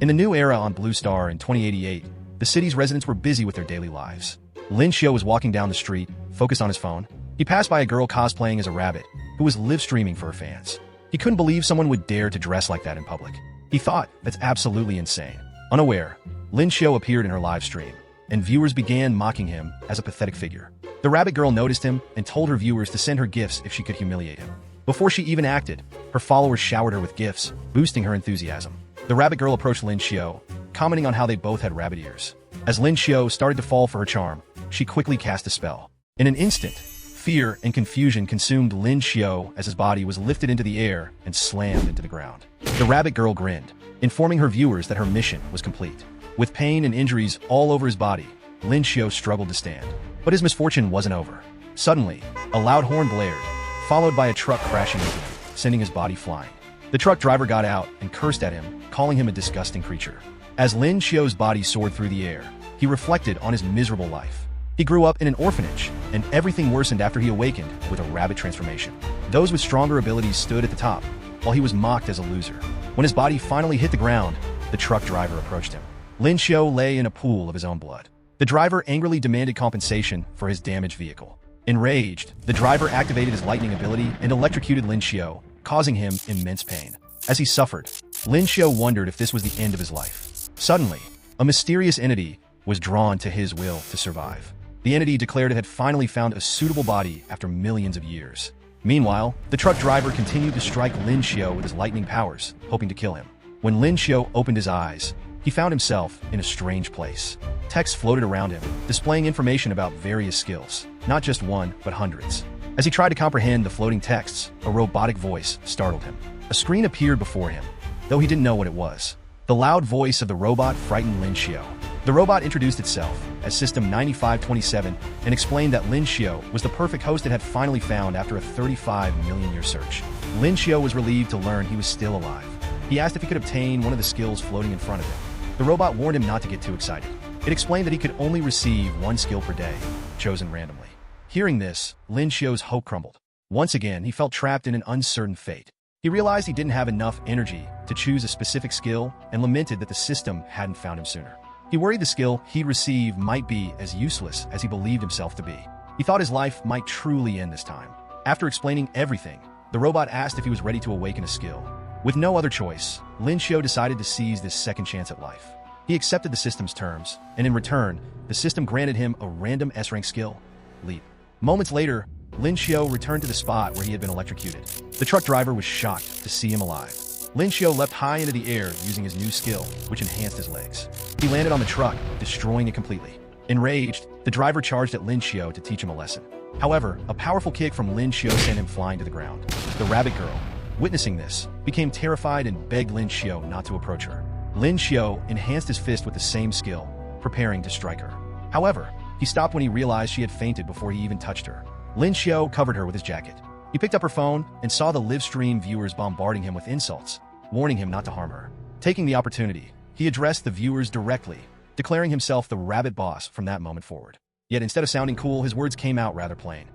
In the new era on Blue Star in 2088, the city's residents were busy with their daily lives. Lin Xiao was walking down the street, focused on his phone. He passed by a girl cosplaying as a rabbit, who was live streaming for her fans. He couldn't believe someone would dare to dress like that in public. He thought, that's absolutely insane. Unaware, Lin Xiao appeared in her live stream, and viewers began mocking him as a pathetic figure. The rabbit girl noticed him and told her viewers to send her gifts if she could humiliate him. Before she even acted, her followers showered her with gifts, boosting her enthusiasm. The rabbit girl approached Lin Xiao, commenting on how they both had rabbit ears. As Lin Xiao started to fall for her charm, she quickly cast a spell. In an instant, fear and confusion consumed Lin Xiao as his body was lifted into the air and slammed into the ground. The rabbit girl grinned, informing her viewers that her mission was complete. With pain and injuries all over his body, Lin Xiao struggled to stand. But his misfortune wasn't over. Suddenly, a loud horn blared, followed by a truck crashing into him, sending his body flying. The truck driver got out and cursed at him, calling him a disgusting creature. As Lin Xiao's body soared through the air, he reflected on his miserable life. He grew up in an orphanage, and everything worsened after he awakened with a rabbit transformation. Those with stronger abilities stood at the top, while he was mocked as a loser. When his body finally hit the ground, the truck driver approached him. Lin Xiao lay in a pool of his own blood. The driver angrily demanded compensation for his damaged vehicle. Enraged, the driver activated his lightning ability and electrocuted Lin Xiao, causing him immense pain. As he suffered, Lin Xiao wondered if this was the end of his life. Suddenly, a mysterious entity was drawn to his will to survive. The entity declared it had finally found a suitable body after millions of years. Meanwhile, the truck driver continued to strike Lin Xiao with his lightning powers, hoping to kill him. When Lin Xiao opened his eyes, he found himself in a strange place. Text floated around him, displaying information about various skills, not just one, but hundreds. As he tried to comprehend the floating texts, a robotic voice startled him. A screen appeared before him, though he didn't know what it was. The loud voice of the robot frightened Lin Xiao. The robot introduced itself as System 9527 and explained that Lin Xiao was the perfect host it had finally found after a 35-million-year search. Lin Xiao was relieved to learn he was still alive. He asked if he could obtain one of the skills floating in front of him. The robot warned him not to get too excited. It explained that he could only receive one skill per day, chosen randomly. Hearing this, Lin Xiao's hope crumbled. Once again, he felt trapped in an uncertain fate. He realized he didn't have enough energy to choose a specific skill and lamented that the system hadn't found him sooner. He worried the skill he'd receive might be as useless as he believed himself to be. He thought his life might truly end this time. After explaining everything, the robot asked if he was ready to awaken a skill. With no other choice, Lin Xiao decided to seize this second chance at life. He accepted the system's terms, and in return, the system granted him a random S-rank skill, Leap. Moments later, Lin Xiao returned to the spot where he had been electrocuted. The truck driver was shocked to see him alive. Lin Xiao leapt high into the air using his new skill, which enhanced his legs. He landed on the truck, destroying it completely. Enraged, the driver charged at Lin Xiao to teach him a lesson. However, a powerful kick from Lin Xiao sent him flying to the ground. The rabbit girl, witnessing this, became terrified and begged Lin Xiao not to approach her. Lin Xiao enhanced his fist with the same skill, preparing to strike her. However, he stopped when he realized she had fainted before he even touched her. Lin Xiao covered her with his jacket. He picked up her phone and saw the live stream viewers bombarding him with insults, warning him not to harm her. Taking the opportunity, he addressed the viewers directly, declaring himself the rabbit boss from that moment forward. Yet instead of sounding cool, his words came out rather plain.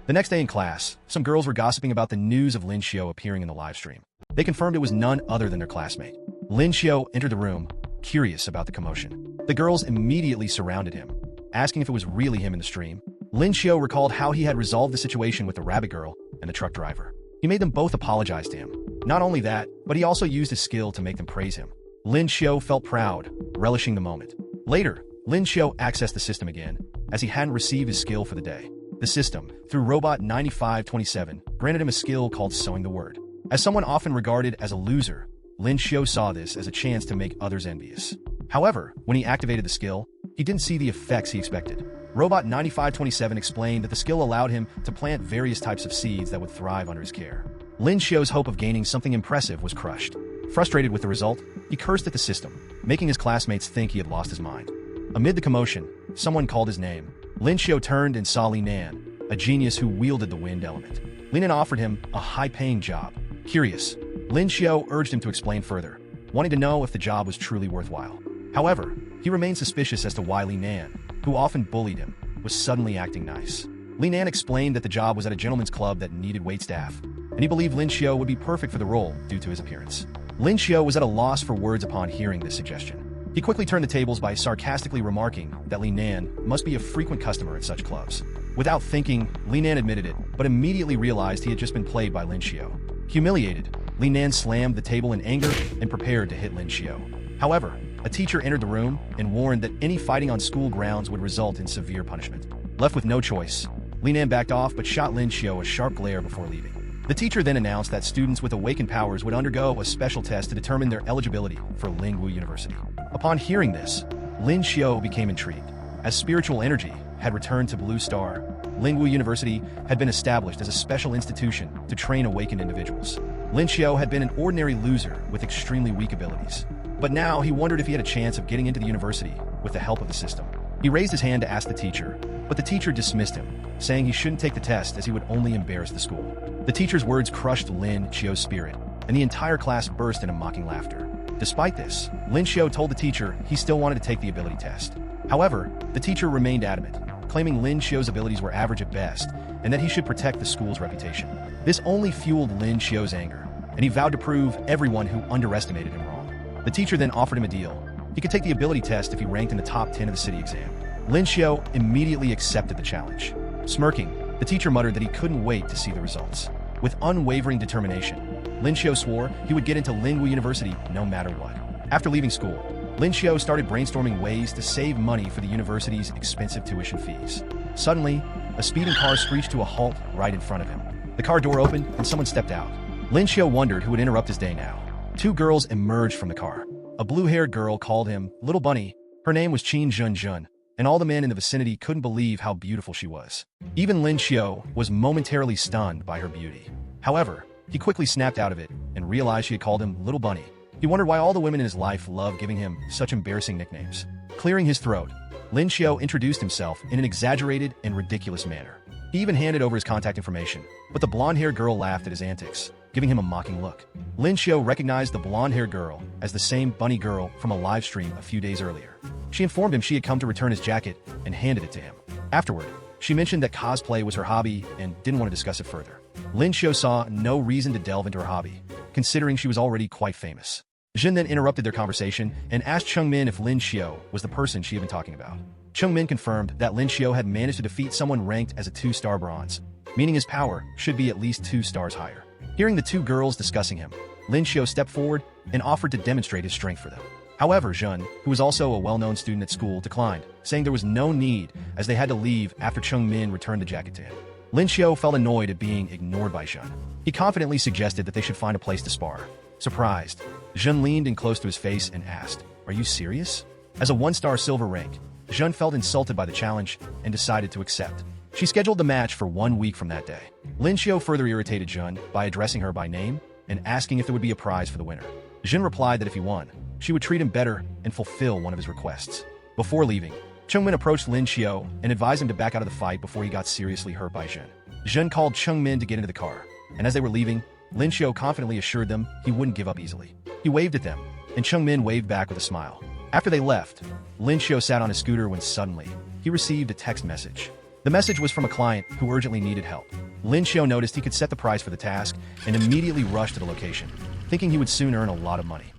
The next day in class, some girls were gossiping about the news of Lin Xiao appearing in the live stream. They confirmed it was none other than their classmate. Lin Xiao entered the room, curious about the commotion. The girls immediately surrounded him, asking if it was really him in the stream. Lin Xiao recalled how he had resolved the situation with the rabbit girl and the truck driver. He made them both apologize to him. Not only that, but he also used his skill to make them praise him. Lin Xiao felt proud, relishing the moment. Later, Lin Xiao accessed the system again, as he hadn't received his skill for the day. The system, through Robot 9527, granted him a skill called Sowing the Word. As someone often regarded as a loser, Lin Xiao saw this as a chance to make others envious. However, when he activated the skill, he didn't see the effects he expected. Robot 9527 explained that the skill allowed him to plant various types of seeds that would thrive under his care. Lin Xiao's hope of gaining something impressive was crushed. Frustrated with the result, he cursed at the system, making his classmates think he had lost his mind. Amid the commotion, someone called his name. Lin Xiao turned and saw Li Nan, a genius who wielded the wind element. Li Nan offered him a high-paying job. Curious, Lin Xiao urged him to explain further, wanting to know if the job was truly worthwhile. However, he remained suspicious as to why Li Nan, who often bullied him, was suddenly acting nice. Li Nan explained that the job was at a gentleman's club that needed waitstaff, and he believed Lin Xiao would be perfect for the role due to his appearance. Lin Xiao was at a loss for words upon hearing this suggestion. He quickly turned the tables by sarcastically remarking that Li Nan must be a frequent customer at such clubs. Without thinking, Li Nan admitted it, but immediately realized he had just been played by Lin Xiao. Humiliated, Li Nan slammed the table in anger and prepared to hit Lin Xiao. However, a teacher entered the room and warned that any fighting on school grounds would result in severe punishment. Left with no choice, Li Nan backed off but shot Lin Xiao a sharp glare before leaving. The teacher then announced that students with awakened powers would undergo a special test to determine their eligibility for Lingwu University. Upon hearing this, Lin Xiao became intrigued. As spiritual energy had returned to Blue Star, Lingwu University had been established as a special institution to train awakened individuals. Lin Xiao had been an ordinary loser with extremely weak abilities. But now he wondered if he had a chance of getting into the university with the help of the system. He raised his hand to ask the teacher, but the teacher dismissed him, saying he shouldn't take the test as he would only embarrass the school. The teacher's words crushed Lin Xiao's spirit, and the entire class burst into mocking laughter. Despite this, Lin Xiao told the teacher he still wanted to take the ability test. However, the teacher remained adamant, claiming Lin Xiao's abilities were average at best, and that he should protect the school's reputation. This only fueled Lin Xiao's anger, and he vowed to prove everyone who underestimated him wrong. The teacher then offered him a deal. He could take the ability test if he ranked in the top 10 of the city exam. Lin Xiao immediately accepted the challenge. Smirking, the teacher muttered that he couldn't wait to see the results. With unwavering determination, Lin Xiao swore he would get into Lingwu University no matter what. After leaving school, Lin Xiao started brainstorming ways to save money for the university's expensive tuition fees. Suddenly, a speeding car screeched to a halt right in front of him. The car door opened and someone stepped out. Lin Xiao wondered who would interrupt his day now. Two girls emerged from the car. A blue-haired girl called him Little Bunny. Her name was Qin Junjun, and all the men in the vicinity couldn't believe how beautiful she was. Even Lin Xiao was momentarily stunned by her beauty. However, he quickly snapped out of it and realized she had called him Little Bunny. He wondered why all the women in his life loved giving him such embarrassing nicknames. Clearing his throat, Lin Xiao introduced himself in an exaggerated and ridiculous manner. He even handed over his contact information, but the blonde-haired girl laughed at his antics, giving him a mocking look. Lin Xiao recognized the blonde-haired girl as the same bunny girl from a live stream a few days earlier. She informed him she had come to return his jacket and handed it to him. Afterward, she mentioned that cosplay was her hobby and didn't want to discuss it further. Lin Xiao saw no reason to delve into her hobby, considering she was already quite famous. Jin then interrupted their conversation and asked Chengmin if Lin Xiao was the person she had been talking about. Chengmin confirmed that Lin Xiao had managed to defeat someone ranked as a 2-star bronze, meaning his power should be at least 2 stars higher. Hearing the two girls discussing him, Lin Xiao stepped forward and offered to demonstrate his strength for them. However, Jun, who was also a well-known student at school, declined, saying there was no need as they had to leave after Chengmin returned the jacket to him. Lin Xiao felt annoyed at being ignored by Jun. He confidently suggested that they should find a place to spar. Surprised, Jun leaned in close to his face and asked, "Are you serious?" As a 1-star silver rank, Jun felt insulted by the challenge and decided to accept. She scheduled the match for 1 week from that day. Lin Xiao further irritated Jun by addressing her by name and asking if there would be a prize for the winner. Jun replied that if he won, she would treat him better and fulfill one of his requests. Before leaving, Chengmin approached Lin Xiao and advised him to back out of the fight before he got seriously hurt by Jun. Jun called Chengmin to get into the car, and as they were leaving, Lin Xiao confidently assured them he wouldn't give up easily. He waved at them, and Chengmin waved back with a smile. After they left, Lin Xiao sat on his scooter when suddenly, he received a text message. The message was from a client who urgently needed help. Lin Xiao noticed he could set the price for the task and immediately rushed to the location, thinking he would soon earn a lot of money.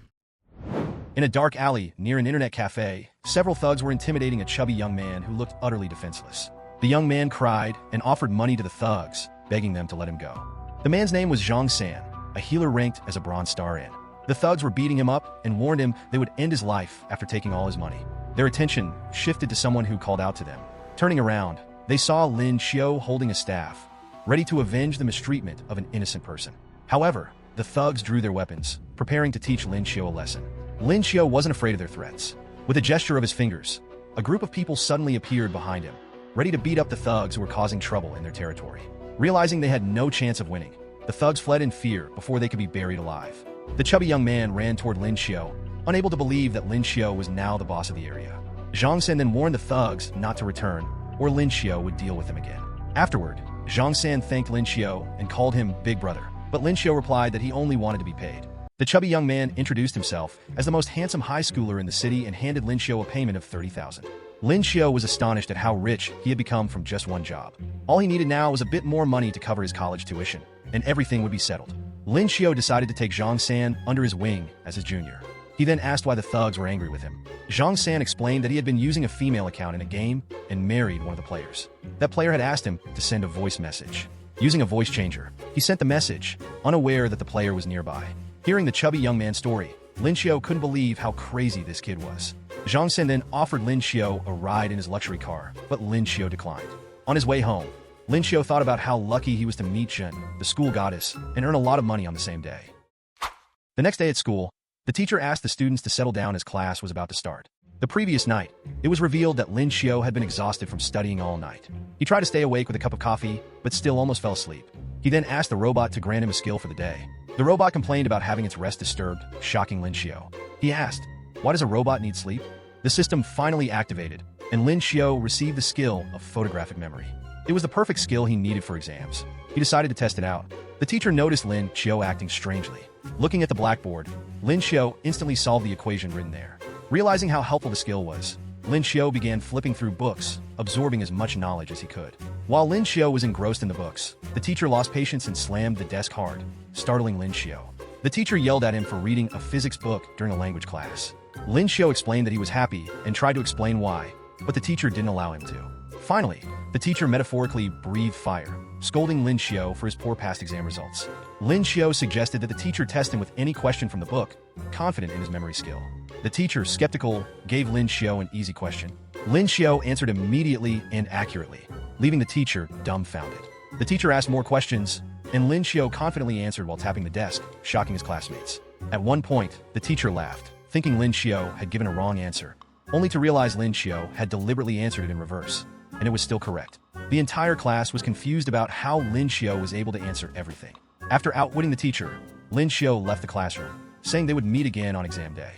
In a dark alley near an internet cafe, several thugs were intimidating a chubby young man who looked utterly defenseless. The young man cried and offered money to the thugs, begging them to let him go. The man's name was Zhang San, a healer ranked as a bronze star in. The thugs were beating him up and warned him they would end his life after taking all his money. Their attention shifted to someone who called out to them. Turning around, they saw Lin Xiao holding a staff, ready to avenge the mistreatment of an innocent person. However, the thugs drew their weapons, preparing to teach Lin Xiao a lesson. Lin Xiao wasn't afraid of their threats. With a gesture of his fingers, a group of people suddenly appeared behind him, ready to beat up the thugs who were causing trouble in their territory. Realizing they had no chance of winning, the thugs fled in fear before they could be buried alive. The chubby young man ran toward Lin Xiao, unable to believe that Lin Xiao was now the boss of the area. Zhang San then warned the thugs not to return, or Lin Xiao would deal with them again. Afterward, Zhang San thanked Lin Xiao and called him Big Brother, but Lin Xiao replied that he only wanted to be paid. The chubby young man introduced himself as the most handsome high schooler in the city and handed Lin Xiao a payment of 30,000. Lin Xiao was astonished at how rich he had become from just one job. All he needed now was a bit more money to cover his college tuition, and everything would be settled. Lin Xiao decided to take Zhang San under his wing as his junior. He then asked why the thugs were angry with him. Zhang San explained that he had been using a female account in a game and married one of the players. That player had asked him to send a voice message. Using a voice changer, he sent the message, unaware that the player was nearby. Hearing the chubby young man's story, Lin Xiao couldn't believe how crazy this kid was. Zhang San then offered Lin Xiao a ride in his luxury car, but Lin Xiao declined. On his way home, Lin Xiao thought about how lucky he was to meet Zhen, the school goddess, and earn a lot of money on the same day. The next day at school, the teacher asked the students to settle down as class was about to start. The previous night, it was revealed that Lin Xiao had been exhausted from studying all night. He tried to stay awake with a cup of coffee, but still almost fell asleep. He then asked the robot to grant him a skill for the day. The robot complained about having its rest disturbed, shocking Lin Xiao. He asked, "Why does a robot need sleep?" The system finally activated, and Lin Xiao received the skill of photographic memory. It was the perfect skill he needed for exams. He decided to test it out. The teacher noticed Lin Xiao acting strangely. Looking at the blackboard, Lin Xiao instantly solved the equation written there. Realizing how helpful the skill was, Lin Xiao began flipping through books, absorbing as much knowledge as he could. While Lin Xiao was engrossed in the books, the teacher lost patience and slammed the desk hard, startling Lin Xiao. The teacher yelled at him for reading a physics book during a language class. Lin Xiao explained that he was happy and tried to explain why, but the teacher didn't allow him to. Finally, the teacher metaphorically breathed fire, scolding Lin Xiao for his poor past exam results. Lin Xiao suggested that the teacher test him with any question from the book, confident in his memory skill. The teacher, skeptical, gave Lin Xiao an easy question. Lin Xiao answered immediately and accurately, leaving the teacher dumbfounded. The teacher asked more questions, and Lin Xiao confidently answered while tapping the desk, shocking his classmates. At one point, the teacher laughed, thinking Lin Xiao had given a wrong answer, only to realize Lin Xiao had deliberately answered it in reverse, and it was still correct. The entire class was confused about how Lin Xiao was able to answer everything. After outwitting the teacher, Lin Xiao left the classroom, saying they would meet again on exam day.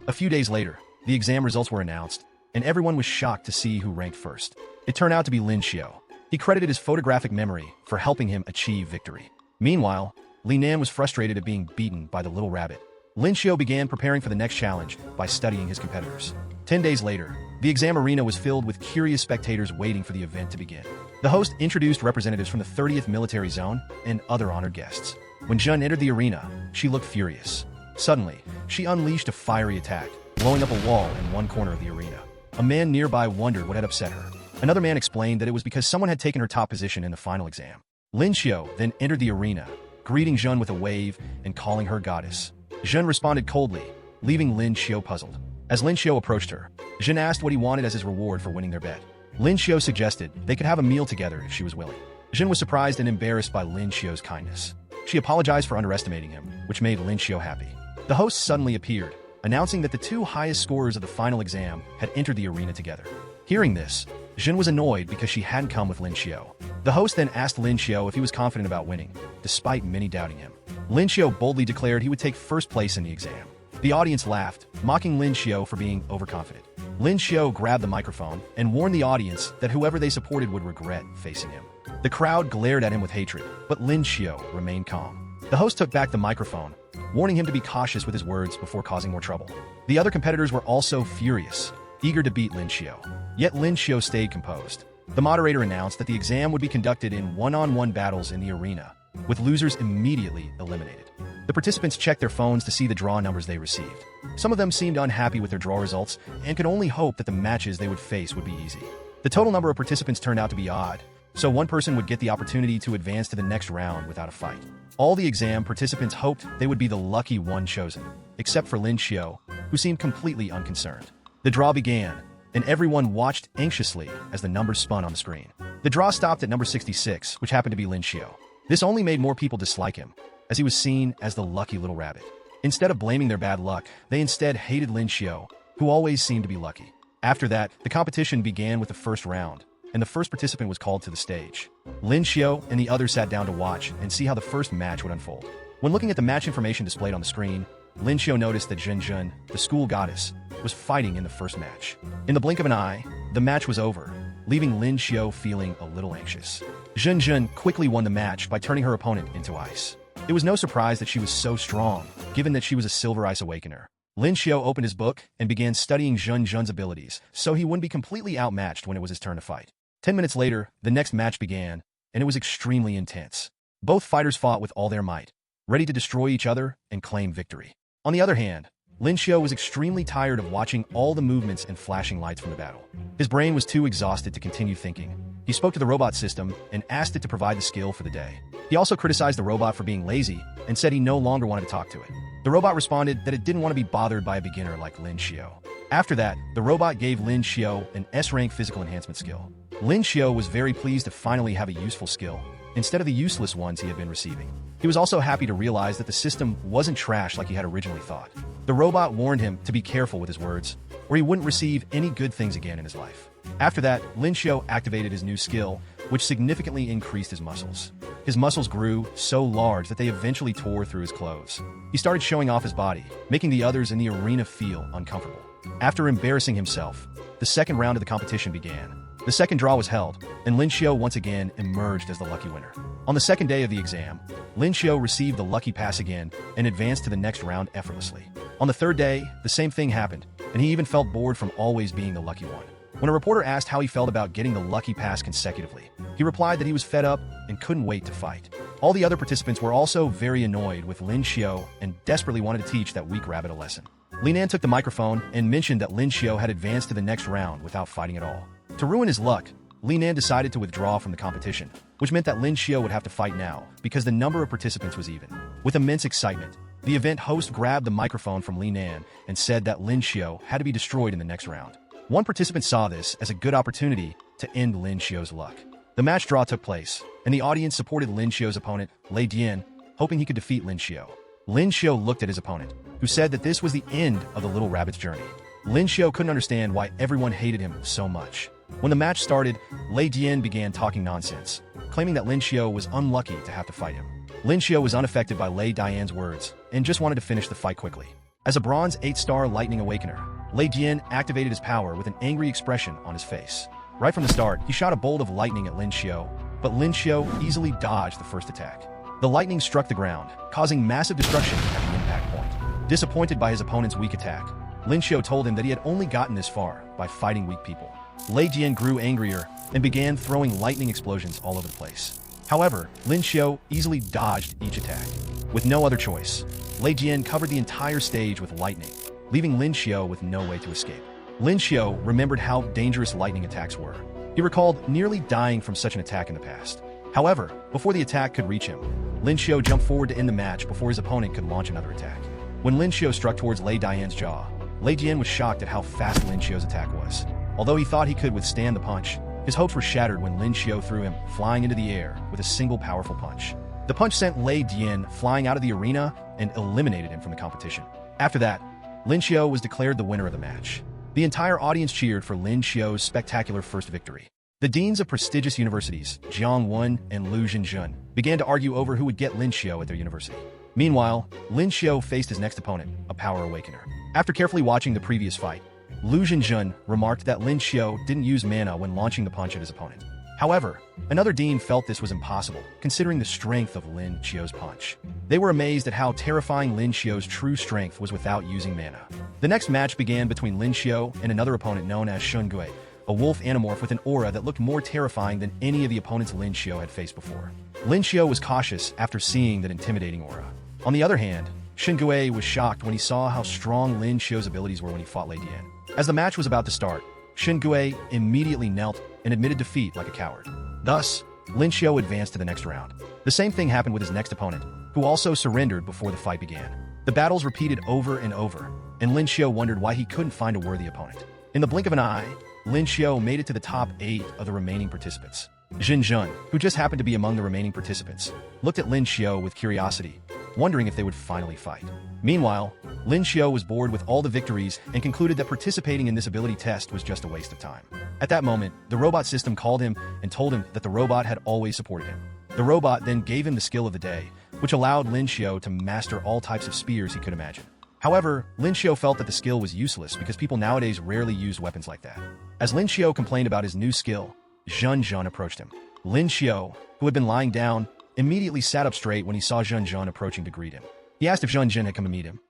A few days later, the exam results were announced, and everyone was shocked to see who ranked first. It turned out to be Lin Xiao. He credited his photographic memory for helping him achieve victory. Meanwhile, Li Nan was frustrated at being beaten by the little rabbit. Lin Xiao began preparing for the next challenge by studying his competitors. 10 days later, the exam arena was filled with curious spectators waiting for the event to begin. The host introduced representatives from the 30th Military Zone and other honored guests. When Zhen entered the arena, she looked furious. Suddenly, she unleashed a fiery attack, blowing up a wall in one corner of the arena. A man nearby wondered what had upset her. Another man explained that it was because someone had taken her top position in the final exam. Lin Xiao then entered the arena, greeting Zhen with a wave and calling her goddess. Zhen responded coldly, leaving Lin Xiao puzzled. As Lin Xiao approached her, Zhen asked what he wanted as his reward for winning their bet. Lin Xiao suggested they could have a meal together if she was willing. Zhen was surprised and embarrassed by Lin Xiao's kindness. She apologized for underestimating him, which made Lin Xiao happy. The host suddenly appeared, announcing that the two highest scorers of the final exam had entered the arena together. Hearing this, Zhen was annoyed because she hadn't come with Lin Xiao. The host then asked Lin Xiao if he was confident about winning, despite many doubting him. Lin Xiao boldly declared he would take first place in the exam. The audience laughed, mocking Lin Xiao for being overconfident. Lin Xiao grabbed the microphone and warned the audience that whoever they supported would regret facing him. The crowd glared at him with hatred, but Lin Xiao remained calm. The host took back the microphone, warning him to be cautious with his words before causing more trouble. The other competitors were also furious, eager to beat Lin Xiao. Yet Lin Xiao stayed composed. The moderator announced that the exam would be conducted in one-on-one battles in the arena, with losers immediately eliminated. The participants checked their phones to see the draw numbers they received. Some of them seemed unhappy with their draw results and could only hope that the matches they would face would be easy. The total number of participants turned out to be odd, so one person would get the opportunity to advance to the next round without a fight. All the exam participants hoped they would be the lucky one chosen, except for Lin Xiao, who seemed completely unconcerned. The draw began, and everyone watched anxiously as the numbers spun on the screen. The draw stopped at number 66, which happened to be Lin Xiao. This only made more people dislike him, as he was seen as the lucky little rabbit. Instead of blaming their bad luck, they instead hated Lin Xiao, who always seemed to be lucky. After that, the competition began with the first round, and the first participant was called to the stage. Lin Xiao and the others sat down to watch and see how the first match would unfold. When looking at the match information displayed on the screen, Lin Xiao noticed that Zhen Zhen, the school goddess, was fighting in the first match. In the blink of an eye, the match was over, leaving Lin Xiao feeling a little anxious. Zhen Zhen quickly won the match by turning her opponent into ice. It was no surprise that she was so strong, given that she was a Silver Ice Awakener. Lin Xiao opened his book and began studying Zhen Zhen's abilities, so he wouldn't be completely outmatched when it was his turn to fight. 10 minutes later, the next match began, and it was extremely intense. Both fighters fought with all their might, ready to destroy each other and claim victory. On the other hand, Lin Xiao was extremely tired of watching all the movements and flashing lights from the battle. His brain was too exhausted to continue thinking. He spoke to the robot system and asked it to provide the skill for the day. He also criticized the robot for being lazy and said he no longer wanted to talk to it. The robot responded that it didn't want to be bothered by a beginner like Lin Xiao. After that, the robot gave Lin Xiao an S-rank physical enhancement skill. Lin Xiao was very pleased to finally have a useful skill, instead of the useless ones he had been receiving. He was also happy to realize that the system wasn't trash like he had originally thought. The robot warned him to be careful with his words, or he wouldn't receive any good things again in his life. After that, Lin Xiao activated his new skill, which significantly increased his muscles. His muscles grew so large that they eventually tore through his clothes. He started showing off his body, making the others in the arena feel uncomfortable. After embarrassing himself, the second round of the competition began. The second draw was held, and Lin Xiao once again emerged as the lucky winner. On the second day of the exam, Lin Xiao received the lucky pass again and advanced to the next round effortlessly. On the third day, the same thing happened, and he even felt bored from always being the lucky one. When a reporter asked how he felt about getting the lucky pass consecutively, he replied that he was fed up and couldn't wait to fight. All the other participants were also very annoyed with Lin Xiao and desperately wanted to teach that weak rabbit a lesson. Li Nan took the microphone and mentioned that Lin Xiao had advanced to the next round without fighting at all. To ruin his luck, Li Nan decided to withdraw from the competition, which meant that Lin Xiao would have to fight now because the number of participants was even. With immense excitement, the event host grabbed the microphone from Li Nan and said that Lin Xiao had to be destroyed in the next round. One participant saw this as a good opportunity to end Lin Xiao's luck. The match draw took place, and the audience supported Lin Xiao's opponent, Lei Dian, hoping he could defeat Lin Xiao. Lin Xiao looked at his opponent, who said that this was the end of the little rabbit's journey. Lin Xiao couldn't understand why everyone hated him so much. When the match started, Lei Dian began talking nonsense, claiming that Lin Xiao was unlucky to have to fight him. Lin Xiao was unaffected by Lei Dian's words and just wanted to finish the fight quickly. As a bronze 8-star lightning awakener, Lei Dian activated his power with an angry expression on his face. Right from the start, he shot a bolt of lightning at Lin Xiao, but Lin Xiao easily dodged the first attack. The lightning struck the ground, causing massive destruction at the impact point. Disappointed by his opponent's weak attack, Lin Xiao told him that he had only gotten this far by fighting weak people. Lei Dian grew angrier and began throwing lightning explosions all over the place. However, Lin Xiao easily dodged each attack. With no other choice, Lei Dian covered the entire stage with lightning, leaving Lin Xiao with no way to escape. Lin Xiao remembered how dangerous lightning attacks were. He recalled nearly dying from such an attack in the past. However, before the attack could reach him, Lin Xiao jumped forward to end the match before his opponent could launch another attack. When Lin Xiao struck towards Lei Dian's jaw, Lei Dian was shocked at how fast Lin Xiao's attack was. Although he thought he could withstand the punch, his hopes were shattered when Lin Xiao threw him flying into the air with a single powerful punch. The punch sent Lei Dian flying out of the arena and eliminated him from the competition. After that, Lin Xiao was declared the winner of the match. The entire audience cheered for Lin Xiao's spectacular first victory. The deans of prestigious universities, Jiang Wen and Lu Zhenjun, began to argue over who would get Lin Xiao at their university. Meanwhile, Lin Xiao faced his next opponent, a power awakener. After carefully watching the previous fight, Lu Zhenjun remarked that Lin Xiao didn't use mana when launching the punch at his opponent. However, another dean felt this was impossible, considering the strength of Lin Xiao's punch. They were amazed at how terrifying Lin Xiao's true strength was without using mana. The next match began between Lin Xiao and another opponent known as Shun Gui, a wolf animorph with an aura that looked more terrifying than any of the opponents Lin Xiao had faced before. Lin Xiao was cautious after seeing that intimidating aura. On the other hand, Shun Gui was shocked when he saw how strong Lin Xiao's abilities were when he fought Lei Dian. As the match was about to start, Shun Gui immediately knelt and admitted defeat like a coward. Thus, Lin Xiao advanced to the next round. The same thing happened with his next opponent, who also surrendered before the fight began. The battles repeated over and over, and Lin Xiao wondered why he couldn't find a worthy opponent. In the blink of an eye, Lin Xiao made it to the top 8 of the remaining participants. Jin Jun, who just happened to be among the remaining participants, looked at Lin Xiao with curiosity, wondering if they would finally fight. Meanwhile, Lin Xiao was bored with all the victories and concluded that participating in this ability test was just a waste of time. At that moment, the robot system called him and told him that the robot had always supported him. The robot then gave him the skill of the day, which allowed Lin Xiao to master all types of spears he could imagine. However, Lin Xiao felt that the skill was useless because people nowadays rarely use weapons like that. As Lin Xiao complained about his new skill, Zhen Zhen approached him. Lin Xiao, who had been lying down, immediately sat up straight when he saw Zhen Zhen approaching to greet him. He asked if Zhen Zhen had come to meet him.